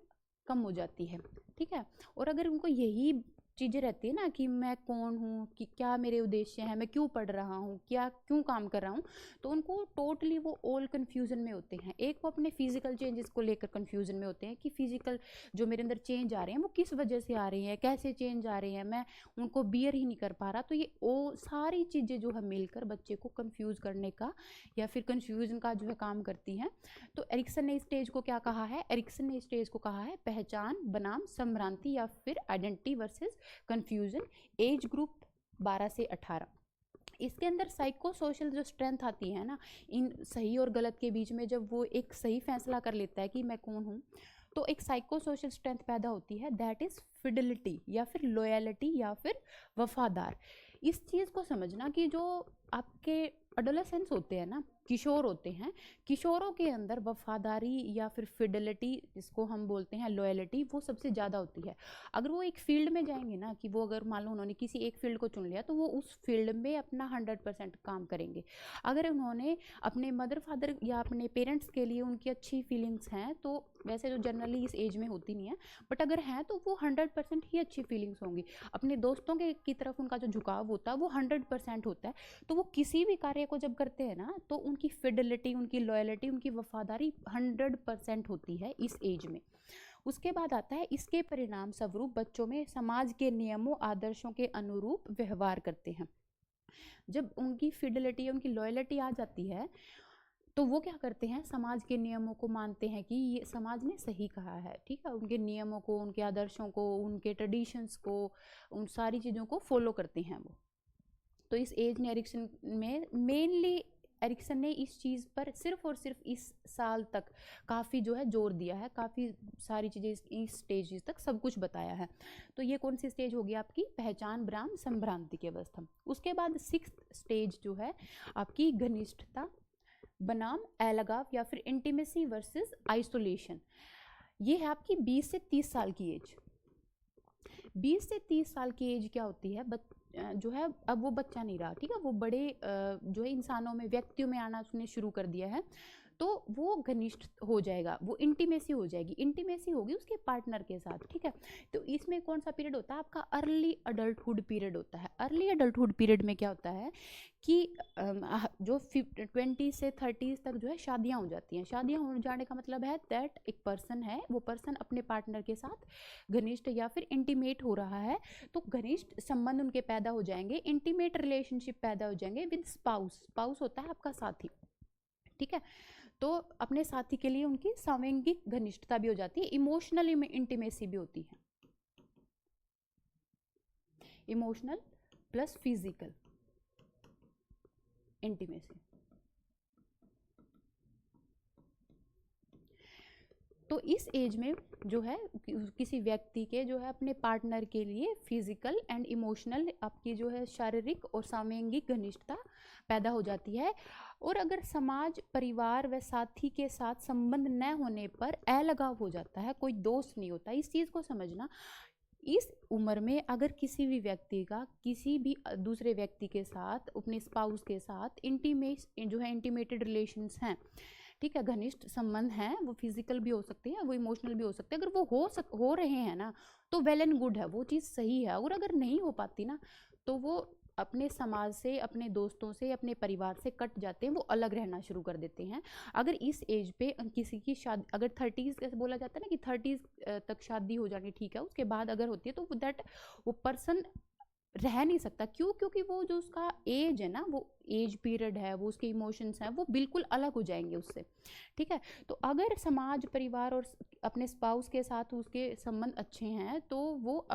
कम हो जाती है। ठीक है, और अगर उनको यही चीज़ें रहती है ना कि मैं कौन हूँ, कि क्या मेरे उद्देश्य हैं, मैं क्यों पढ़ रहा हूँ, क्या क्यों काम कर रहा हूँ, तो उनको टोटली वो ऑल कन्फ्यूज़न में होते हैं। एक वो अपने फिजिकल चेंजेस को लेकर कन्फ्यूज़न में होते हैं कि फिजिकल जो मेरे अंदर चेंज आ रहे हैं वो किस वजह से आ रही हैं, कैसे चेंज आ रहे हैं, मैं उनको बियर ही नहीं कर पा रहा। तो ये वो सारी चीज़ें जो है मिलकर बच्चे को कन्फ्यूज़ करने का या फिर कन्फ्यूज़न का जो है काम करती हैं। तो एरिक्सन ने इस स्टेज को क्या कहा है? एरिक्सन ने इस स्टेज को कहा है पहचान बनाम संभ्रांति या फिर identity versus confusion, age group 12 से 18। इसके अंदर साइको सोशल जो स्ट्रेंथ आती है ना, इन सही और गलत के बीच में जब वो एक सही फैसला कर लेता है कि मैं कौन हूँ, तो एक साइको सोशल स्ट्रेंथ पैदा होती है, दैट इज़ फिडिलिटी या फिर लॉयलिटी या फिर वफादार। इस चीज़ को समझना कि जो आपके अडोलेसेंस होते हैं ना, किशोर होते हैं, किशोरों के अंदर वफादारी या फिर फिडिलिटी, जिसको हम बोलते हैं लॉयलिटी, वो सबसे ज़्यादा होती है। अगर वो एक फील्ड में जाएंगे ना, कि वो अगर मान लो उन्होंने किसी एक फील्ड को चुन लिया तो वो उस फील्ड में अपना 100% काम करेंगे। अगर उन्होंने अपने मदर फादर या अपने पेरेंट्स के लिए उनकी अच्छी फीलिंग्स हैं, तो वैसे तो जनरली इस एज में होती नहीं है, बट अगर हैं तो वो 100% ही अच्छी फीलिंग्स होंगी। अपने दोस्तों के की तरफ उनका जो झुकाव होता है वो 100% होता है। तो वो किसी भी कार्य को जब करते हैं ना, तो उनकी फिडिलिटी, उनकी लॉयलिटी, उनकी वफादारी 100% होती है इस एज में। उसके बाद आता है इसके परिणाम स्वरूप बच्चों में समाज के नियमों आदर्शों के अनुरूप व्यवहार करते हैं। जब उनकी फिडिलिटी, उनकी लॉयलिटी आ जाती है, तो वो क्या करते हैं, समाज के नियमों को मानते हैं कि ये समाज ने सही कहा है। ठीक है, उनके नियमों को, उनके आदर्शों को, उनके ट्रेडिशंस को, उन सारी चीज़ों को फॉलो करते हैं वो। तो इस एज ने एरिक्सन में मेनली एरिक्सन ने इस चीज़ पर सिर्फ और सिर्फ इस साल तक काफ़ी जो है जोर दिया है, काफ़ी सारी चीज़ें इस स्टेज तक सब कुछ बताया है। तो ये कौन सी स्टेज होगी आपकी? पहचान बनाम संभ्रांति की अवस्था। उसके बाद 6th स्टेज जो है आपकी घनिष्ठता बनाम अलगाव या फिर इंटीमेसी वर्सेस आइसोलेशन। ये है आपकी 20 से 30 साल की एज। 20 से 30 साल की एज क्या होती है? जो है अब वो बच्चा नहीं रहा, ठीक है, वो बड़े जो है इंसानों में, व्यक्तियों में आना उसने शुरू कर दिया है। तो वो घनिष्ठ हो जाएगा, वो इंटीमेसी हो जाएगी, इंटीमेसी होगी उसके पार्टनर के साथ। ठीक है, तो इसमें कौन सा पीरियड होता है आपका? अर्ली अडल्टहुड पीरियड होता है। अर्ली अडल्टहुड पीरियड में क्या होता है कि जो 20 से 30 तक जो है शादियां हो जाती हैं। शादियां हो जाने का मतलब है दैट एक पर्सन है, वो पर्सन अपने पार्टनर के साथ घनिष्ठ या फिर इंटीमेट हो रहा है। तो घनिष्ठ संबंध उनके पैदा हो जाएंगे, इंटीमेट रिलेशनशिप पैदा हो जाएंगे विद स्पाउस। स्पाउस होता है आपका साथी। ठीक है, तो अपने साथी के लिए उनकी सामूहिक घनिष्ठता भी हो जाती है, इमोशनल इंटीमेसी भी होती है, इमोशनल प्लस फिजिकल इंटीमेसी। तो इस एज में जो है किसी व्यक्ति के जो है अपने पार्टनर के लिए फिजिकल एंड इमोशनल आपकी जो है शारीरिक और सामूहिक घनिष्ठता पैदा हो जाती है। और अगर समाज, परिवार व साथी के साथ संबंध न होने पर अलगाव हो जाता है, कोई दोस्त नहीं होता। इस चीज़ को समझना, इस उम्र में अगर किसी भी व्यक्ति का किसी भी दूसरे व्यक्ति के साथ, अपने स्पाउस के साथ इंटीमेटेड रिलेशंस हैं, ठीक है, घनिष्ठ संबंध हैं, वो फिजिकल भी हो सकते हैं, वो इमोशनल भी हो सकते हैं, अगर वो हो रहे हैं ना, तो वेल एंड गुड है, वो चीज़ सही है। और अगर नहीं हो पाती ना, तो वो अपने समाज से, अपने दोस्तों से, अपने परिवार से कट जाते हैं, वो अलग रहना शुरू कर देते हैं। अगर इस एज पे किसी की शादी, अगर 30s जैसे बोला जाता है ना कि 30s तक शादी हो जानी ठीक है, उसके बाद अगर होती है तो वो पर्सन रह नहीं सकता। क्यों? क्योंकि वो जो उसका एज है ना, वो एज पीरियड है, वो उसके इमोशंस हैं, वो बिल्कुल अलग हो जाएंगे उससे। ठीक है, तो अगर समाज, परिवार और अपने स्पाउस के साथ उसके संबंध अच्छे हैं, तो वो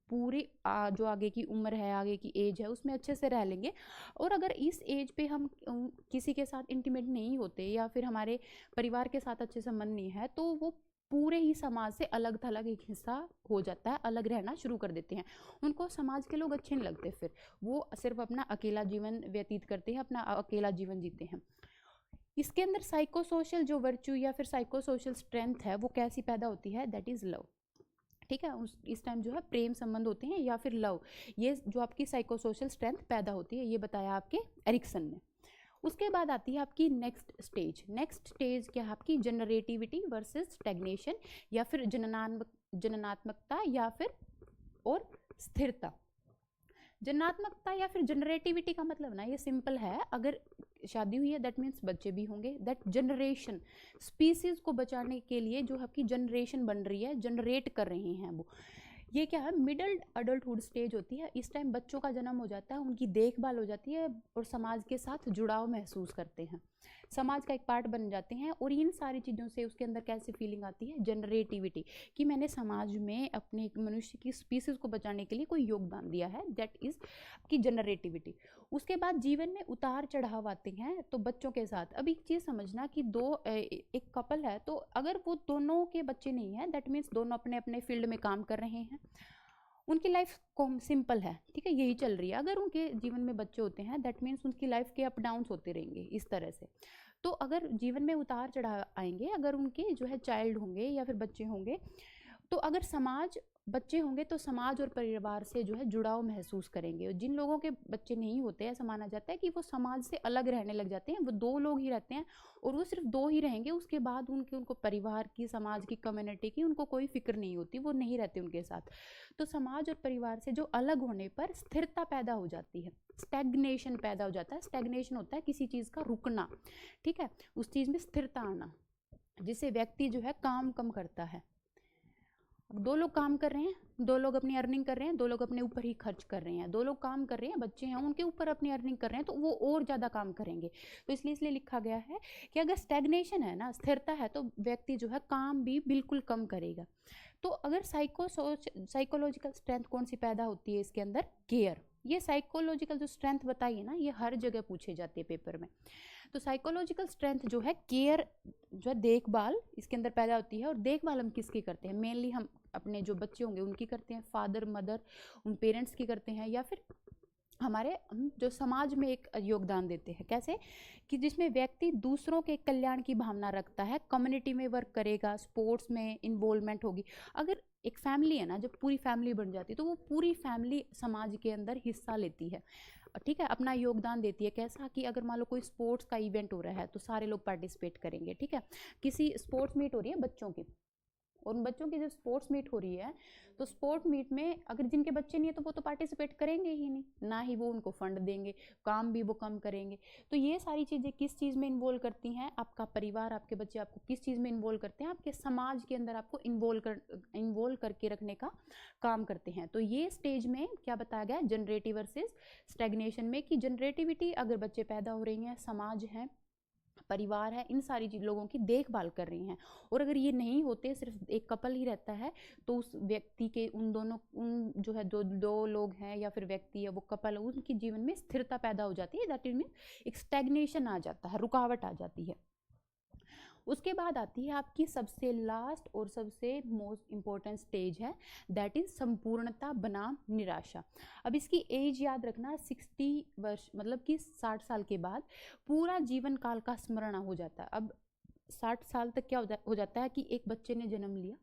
पूरी जो आगे की उम्र है, आगे की एज है, उसमें अच्छे से रह लेंगे। और अगर इस एज पे हम किसी के साथ इंटीमेट नहीं होते या फिर हमारे परिवार के साथ अच्छे संबंध नहीं है, तो वो पूरे ही समाज से अलग थलग एक हिस्सा हो जाता है, अलग रहना शुरू कर देते हैं। उनको समाज के लोग अच्छे नहीं लगते, फिर वो सिर्फ अपना अकेला जीवन व्यतीत करते हैं, अपना अकेला जीवन जीते हैं। इसके अंदर साइको सोशल जो वर्च्यू या फिर साइको सोशल स्ट्रेंथ है, वो कैसी पैदा होती है? That is love. ठीक है। इस टाइम जो है प्रेम संबंध होते हैं या फिर लव, ये जो आपकी साइकोसोशल स्ट्रेंथ पैदा होती है, ये बताया आपके एरिक्सन ने। उसके बाद आती है आपकी नेक्स्ट स्टेज। नेक्स्ट स्टेज क्या है आपकी, जनरेटिविटी वर्सेस स्टैग्नेशन, या फिर जननात्मकता या फिर और स्थिरता। जननात्मकता या फिर जनरेटिविटी का मतलब ना ये सिंपल है, अगर शादी हुई है दैट मीन्स बच्चे भी होंगे, दैट जनरेशन, स्पीसीज को बचाने के लिए जो आपकी जनरेशन बन रही है, जनरेट कर रहे हैं वो, ये क्या है, मिडल अडल्टहुड स्टेज होती है। इस टाइम बच्चों का जन्म हो जाता है, उनकी देखभाल हो जाती है और समाज के साथ जुड़ाव महसूस करते हैं, समाज का एक पार्ट बन जाते हैं। और इन सारी चीज़ों से उसके अंदर कैसी फीलिंग आती है, जनरेटिविटी, कि मैंने समाज में अपने मनुष्य की स्पीसीज को बचाने के लिए कोई योगदान दिया है, दैट इज की जनरेटिविटी। उसके बाद जीवन में उतार चढ़ाव आते हैं, तो बच्चों के साथ अब एक चीज़ समझना कि एक कपल है, तो अगर वो दोनों के बच्चे नहीं हैं, दैट मीन्स दोनों अपने अपने फील्ड में काम कर रहे हैं, उनकी लाइफ सिंपल है, ठीक है, यही चल रही है। अगर उनके जीवन में बच्चे होते हैं, दैट मीन्स उनकी लाइफ के अप डाउन्स होते रहेंगे इस तरह से। तो अगर जीवन में उतार चढ़ाव आएंगे, अगर उनके जो है चाइल्ड होंगे या फिर बच्चे होंगे, तो अगर बच्चे होंगे तो समाज और परिवार से जो है जुड़ाव महसूस करेंगे। और जिन लोगों के बच्चे नहीं होते, ऐसा माना जाता है कि वो समाज से अलग रहने लग जाते हैं, वो 2 लोग ही रहते हैं और वो सिर्फ 2 ही रहेंगे, उसके बाद उनको परिवार की, समाज की, कम्युनिटी की उनको कोई फिक्र नहीं होती, वो नहीं रहते उनके साथ। तो समाज और परिवार से जो अलग होने पर स्थिरता पैदा हो जाती है, स्टैग्नेशन पैदा हो जाता है। स्टैग्नेशन होता है किसी चीज़ का रुकना, ठीक है, उस चीज़ में स्थिरता आना, जिससे व्यक्ति जो है काम कम करता है। अब 2 लोग काम कर रहे हैं, 2 लोग अपनी अर्निंग कर रहे हैं, 2 लोग अपने ऊपर ही खर्च कर रहे हैं, 2 लोग काम कर रहे हैं, बच्चे हैं उनके ऊपर अपनी अर्निंग कर रहे हैं, तो वो और ज़्यादा काम करेंगे। तो इसलिए लिखा गया है कि अगर स्टैग्नेशन है ना, स्थिरता है, तो व्यक्ति जो है काम भी बिल्कुल कम करेगा। तो अगर साइकोलॉजिकल स्ट्रेंथ कौन सी पैदा होती है इसके अंदर, केयर। ये साइकोलॉजिकल जो स्ट्रेंथ बताई है ना, ये हर जगह पूछे जाते हैं पेपर में। तो साइकोलॉजिकल स्ट्रेंथ जो है, केयर जो है देखभाल, इसके अंदर पैदा होती है। और देखभाल हम किसकी करते हैं, मेनली हम अपने जो बच्चे होंगे उनकी करते हैं, फादर मदर उन पेरेंट्स की करते हैं, या फिर हमारे जो समाज में एक योगदान देते हैं। कैसे कि जिसमें व्यक्ति दूसरों के कल्याण की भावना रखता है, कम्युनिटी में वर्क करेगा, स्पोर्ट्स में इन्वॉल्वमेंट होगी। अगर एक फैमिली है ना, जब पूरी फैमिली बन जाती है, तो वो पूरी फैमिली समाज के अंदर हिस्सा लेती है, ठीक है, अपना योगदान देती है। कैसा कि अगर मान लो कोई स्पोर्ट्स का इवेंट हो रहा है, तो सारे लोग पार्टिसिपेट करेंगे, ठीक है। किसी स्पोर्ट्स मीट हो रही है बच्चों की, और उन बच्चों की जब स्पोर्ट्स मीट हो रही है, तो स्पोर्ट मीट में अगर जिनके बच्चे नहीं है, तो वो तो पार्टिसिपेट करेंगे ही नहीं, ना ही वो उनको फंड देंगे, काम भी वो कम करेंगे। तो ये सारी चीज़ें किस चीज़ में इन्वॉल्व करती हैं, आपका परिवार, आपके बच्चे आपको किस चीज़ में इन्वॉल्व करते हैं, आपके समाज के अंदर आपको इन्वॉल्व करके रखने का काम करते हैं। तो ये स्टेज में क्या बताया गया, जनरेटिव वर्सेस स्टैग्नेशन में, कि जनरेटिविटी अगर बच्चे पैदा हो रही हैं, समाज है, परिवार है, इन सारी लोगों की देखभाल कर रही हैं। और अगर ये नहीं होते, सिर्फ एक कपल ही रहता है, तो उस व्यक्ति के उन जो है दो लोग हैं या फिर व्यक्ति है, वो कपल है, उनके जीवन में स्थिरता पैदा हो जाती है, दैट मीन एक स्टैग्नेशन आ जाता है, रुकावट आ जाती है। उसके बाद आती है आपकी सबसे लास्ट और सबसे मोस्ट इम्पोर्टेंट स्टेज है, दैट इज संपूर्णता बनाम निराशा। अब इसकी एज याद रखना, 60 वर्ष मतलब कि 60 साल के बाद पूरा जीवन काल का स्मरण हो जाता है। अब 60 साल तक क्या हो जाता है कि एक बच्चे ने जन्म लिया,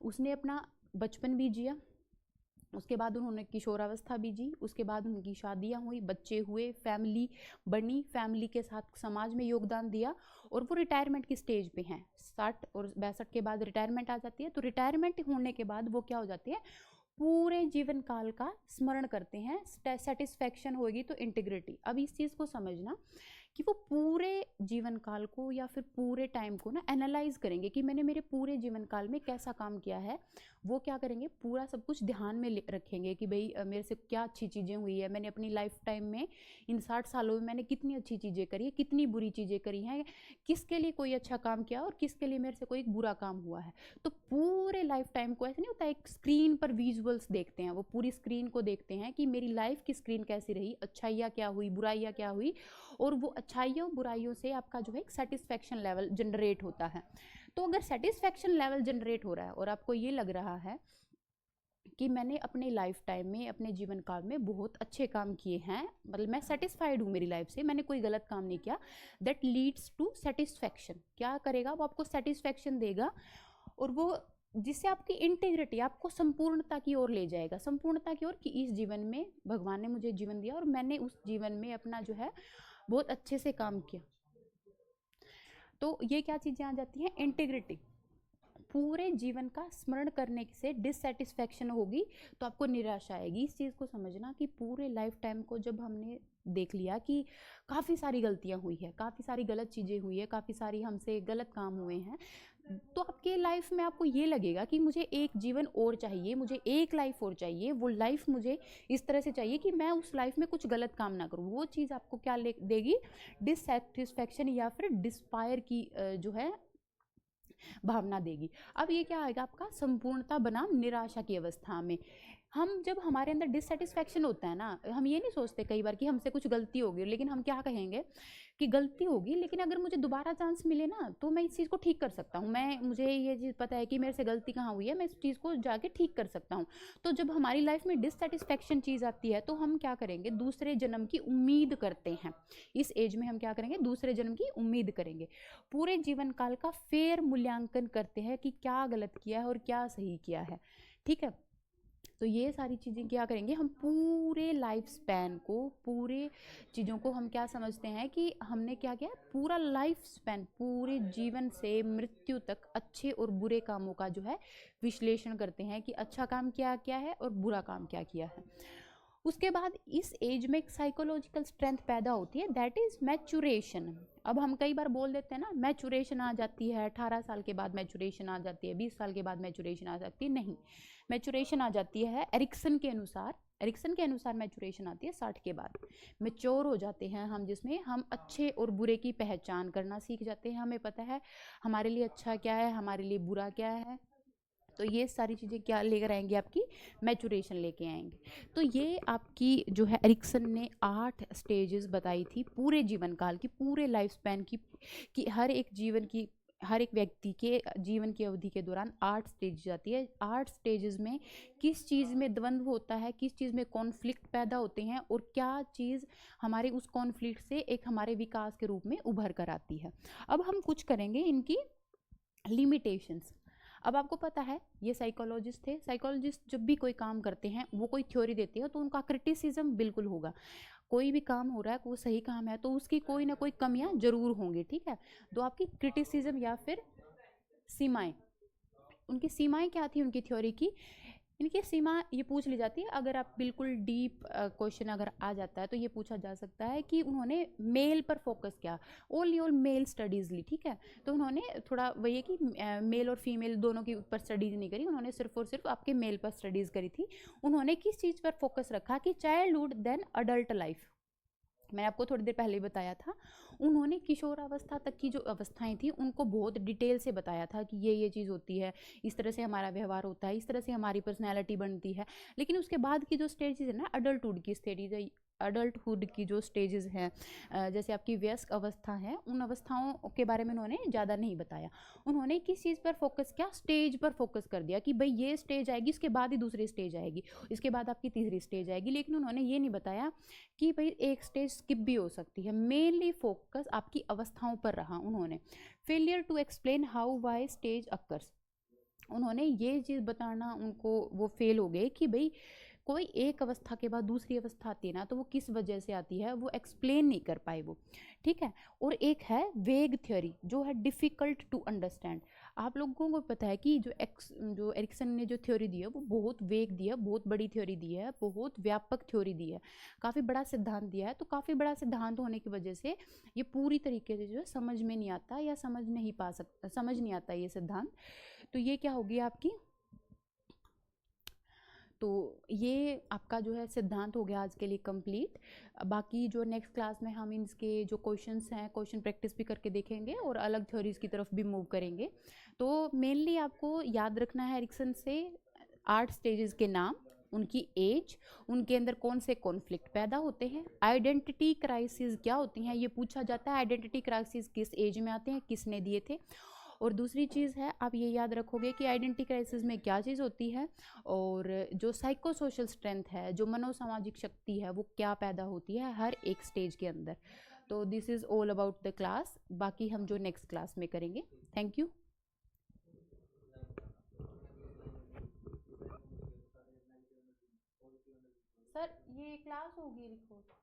उसने अपना बचपन भी जिया, उसके बाद उन्होंने किशोरावस्था भी जी, उसके बाद उनकी शादियां हुई, बच्चे हुए, फैमिली बनी, फैमिली के साथ समाज में योगदान दिया, और वो रिटायरमेंट की स्टेज पे हैं। 60 और 62 के बाद रिटायरमेंट आ जाती है। तो रिटायरमेंट होने के बाद वो क्या हो जाती है, पूरे जीवन काल का स्मरण करते हैं। सेटिस्फैक्शन होगी तो इंटीग्रिटी। अब इस चीज़ को समझना कि वो पूरे जीवन काल को या फिर पूरे टाइम को ना एनालाइज करेंगे कि मैंने मेरे पूरे जीवन काल में कैसा काम किया है। वो क्या करेंगे, पूरा सब कुछ ध्यान में रखेंगे कि भाई मेरे से क्या अच्छी चीज़ें हुई है, मैंने अपनी लाइफ टाइम में इन 60 सालों में मैंने कितनी अच्छी चीज़ें करी है, कितनी बुरी चीज़ें करी हैं, किसके लिए कोई अच्छा काम किया और किसके लिए मेरे से कोई बुरा काम हुआ है। तो पूरे लाइफ टाइम को ऐसे नहीं होता, एक स्क्रीन पर विजुअल्स देखते हैं, वो पूरी स्क्रीन को देखते हैं कि मेरी लाइफ की स्क्रीन कैसी रही, अच्छाइयाँ क्या हुई, बुराइयाँ क्या हुई, और वो अच्छाइयों बुराइयों से आपका जो है एक सेटिस्फैक्शन लेवल जनरेट होता है। तो अगर सेटिस्फैक्शन लेवल जनरेट हो रहा है और आपको ये लग रहा है कि मैंने अपने लाइफ टाइम में, अपने जीवन काल में बहुत अच्छे काम किए हैं, मतलब मैं सेटिस्फाइड हूँ मेरी लाइफ से, मैंने कोई गलत काम नहीं किया, दैट लीड्स टू सेटिस्फैक्शन। क्या करेगा वो, आपको सेटिस्फैक्शन देगा, और वो जिससे आपकी इंटीग्रिटी आपको संपूर्णता की ओर ले जाएगा, संपूर्णता की ओर कि इस जीवन में भगवान ने मुझे जीवन दिया और मैंने उस जीवन में अपना जो है बहुत अच्छे से काम किया। तो ये क्या चीज़ें आ जाती हैं, इंटीग्रिटी। पूरे जीवन का स्मरण करने से डिससेटिस्फैक्शन होगी, तो आपको निराशा आएगी। इस चीज़ को समझना कि पूरे लाइफ टाइम को जब हमने देख लिया कि काफ़ी सारी गलतियां हुई है, काफ़ी सारी गलत चीज़ें हुई है, काफ़ी सारी हमसे गलत काम हुए हैं, तो आपके लाइफ में आपको ये लगेगा कि मुझे एक जीवन और चाहिए, मुझे एक लाइफ और चाहिए, वो लाइफ मुझे इस तरह से चाहिए कि मैं उस लाइफ में कुछ गलत काम ना करूँ। वो चीज़ आपको क्या देगी, डिससेटिस्फैक्शन या फिर डिस्पायर की जो है भावना देगी। अब ये क्या आएगा आपका, संपूर्णता बनाम निराशा की अवस्था में। हम जब हमारे अंदर डिससेटिस्फैक्शन होता है ना, हम ये नहीं सोचते कई बार कि हमसे कुछ गलती होगी, लेकिन हम क्या कहेंगे कि गलती होगी लेकिन अगर मुझे दोबारा चांस मिले ना तो मैं इस चीज़ को ठीक कर सकता हूँ, मुझे ये चीज़ पता है कि मेरे से गलती कहाँ हुई है, मैं इस चीज़ को जाके ठीक कर सकता हूँ। तो जब हमारी लाइफ में डिससेटिस्फैक्शन चीज़ आती है तो हम क्या करेंगे, दूसरे जन्म की उम्मीद करते हैं। इस एज में हम क्या करेंगे, दूसरे जन्म की उम्मीद करेंगे। पूरे जीवन काल का फेर मूल्यांकन करते हैं कि क्या गलत किया है और क्या सही किया है। ठीक है, तो ये सारी चीज़ें क्या करेंगे, हम पूरे लाइफ स्पैन को, पूरे चीज़ों को हम क्या समझते हैं कि हमने क्या किया, पूरा लाइफ स्पैन, पूरे जीवन से मृत्यु तक अच्छे और बुरे कामों का जो है विश्लेषण करते हैं कि अच्छा काम क्या किया है और बुरा काम क्या किया है। उसके बाद इस एज में एक साइकोलॉजिकल स्ट्रेंथ पैदा होती है, दैट इज मैचुरेशन। अब हम कई बार बोल देते हैं ना, मैचुरेशन आ जाती है 18 साल के बाद, मैचुरेशन आ जाती है 20 साल के बाद, मैचुरेशन आ सकती है, नहीं, मैचुरेशन आ जाती है एरिक्सन के अनुसार, मैचुरेशन आती है 60 के बाद। मेच्योर हो जाते हैं हम, जिसमें हम अच्छे और बुरे की पहचान करना सीख जाते हैं, हमें पता है हमारे लिए अच्छा क्या है, हमारे लिए बुरा क्या है। तो ये सारी चीज़ें क्या लेकर आएंगे, आपकी मैचुरेशन लेके आएंगे। तो ये आपकी जो है एरिक्सन ने 8 स्टेजेस बताई थी पूरे जीवन काल की, पूरे लाइफ स्पैन की, कि हर एक व्यक्ति के जीवन की अवधि के दौरान 8 स्टेज आती है। 8 स्टेजेस में किस चीज़ में द्वंद्व होता है, किस चीज़ में कॉन्फ्लिक्ट पैदा होते हैं और क्या चीज़ हमारे उस कॉन्फ्लिक्ट से एक हमारे विकास के रूप में उभर कर आती है। अब हम कुछ करेंगे इनकी लिमिटेशंस। अब आपको पता है ये साइकोलॉजिस्ट थे, साइकोलॉजिस्ट जब भी कोई काम करते हैं, वो कोई थ्योरी देते हैं तो उनका क्रिटिसिज्म बिल्कुल होगा। कोई भी काम हो रहा है, वो सही काम है तो उसकी कोई ना कोई कमियां जरूर होंगी। ठीक है, तो आपकी क्रिटिसिज्म या फिर सीमाएं, उनकी सीमाएं क्या थी उनकी थ्योरी की, इनकी सीमा ये पूछ ली जाती है। अगर आप बिल्कुल डीप क्वेश्चन अगर आ जाता है तो ये पूछा जा सकता है कि उन्होंने मेल पर फोकस किया, ओनली ऑल मेल स्टडीज़ ली। ठीक है, तो उन्होंने थोड़ा वही है कि मेल और फीमेल दोनों के ऊपर स्टडीज़ नहीं करी, उन्होंने सिर्फ और सिर्फ आपके मेल पर स्टडीज़ करी थी। उन्होंने किस चीज़ पर फोकस रखा कि चाइल्डहुड देन अडल्ट लाइफ, मैंने आपको थोड़ी देर पहले ही बताया था। उन्होंने किशोरावस्था तक की जो अवस्थाएं थी उनको बहुत डिटेल से बताया था कि ये चीज़ होती है, इस तरह से हमारा व्यवहार होता है, इस तरह से हमारी पर्सनैलिटी बनती है। लेकिन उसके बाद की जो स्टेजेस है ना, अडल्टहुड की स्टेजेस है, अडल्टहुड की जो स्टेजेस हैं, जैसे आपकी वयस्क अवस्था है, उन अवस्थाओं के बारे में उन्होंने ज़्यादा नहीं बताया। उन्होंने किस चीज़ पर फोकस किया, स्टेज पर फोकस कर दिया कि भाई ये स्टेज आएगी, इसके बाद ही दूसरी स्टेज आएगी, इसके बाद आपकी तीसरी स्टेज आएगी। लेकिन उन्होंने ये नहीं बताया कि भाई एक स्टेज स्किप भी हो सकती है। मेनली फोकस आपकी अवस्थाओं पर रहा उन्होंने। Failure to explain how why stage occurs, उन्होंने ये चीज़ बताना, उनको वो फेल हो गए कि भाई कोई एक अवस्था के बाद दूसरी अवस्था आती है ना, तो वो किस वजह से आती है वो एक्सप्लेन नहीं कर पाए वो। ठीक है, और एक है वेग थ्योरी जो है डिफ़िकल्ट टू अंडरस्टैंड। आप लोगों को पता है कि जो एरिक्सन ने जो थ्योरी दी है वो बहुत वेग दी है, बहुत बड़ी थ्योरी दी है, बहुत व्यापक थ्योरी दी है, काफ़ी बड़ा सिद्धांत दिया है। तो काफ़ी बड़ा सिद्धांत होने की वजह से ये पूरी तरीके से जो है समझ में नहीं आता या समझ नहीं आता ये सिद्धांत। तो ये क्या होगी आपकी, तो ये आपका जो है सिद्धांत हो गया आज के लिए कंप्लीट। बाकी जो नेक्स्ट क्लास में हम इसके जो क्वेश्चंस हैं, क्वेश्चन प्रैक्टिस भी करके देखेंगे और अलग थ्योरीज की तरफ भी मूव करेंगे। तो मेनली आपको याद रखना है एरिक्सन से 8 स्टेजेस के नाम, उनकी एज, उनके अंदर कौन से कॉन्फ्लिक्ट पैदा होते हैं, आइडेंटिटी क्राइसिस क्या होती हैं, ये पूछा जाता है आइडेंटिटी क्राइसिस किस एज में आते हैं, किसने दिए थे। और दूसरी चीज़ है आप ये याद रखोगे कि आइडेंटिटी क्राइसिस में क्या चीज़ होती है, और जो साइको सोशल स्ट्रेंथ है, जो मनोसामाजिक शक्ति है, वो क्या पैदा होती है हर एक स्टेज के अंदर। तो this is all about the class, बाकी हम जो नेक्स्ट क्लास में करेंगे। Thank you. सर ये क्लास होगी रिकॉर्ड।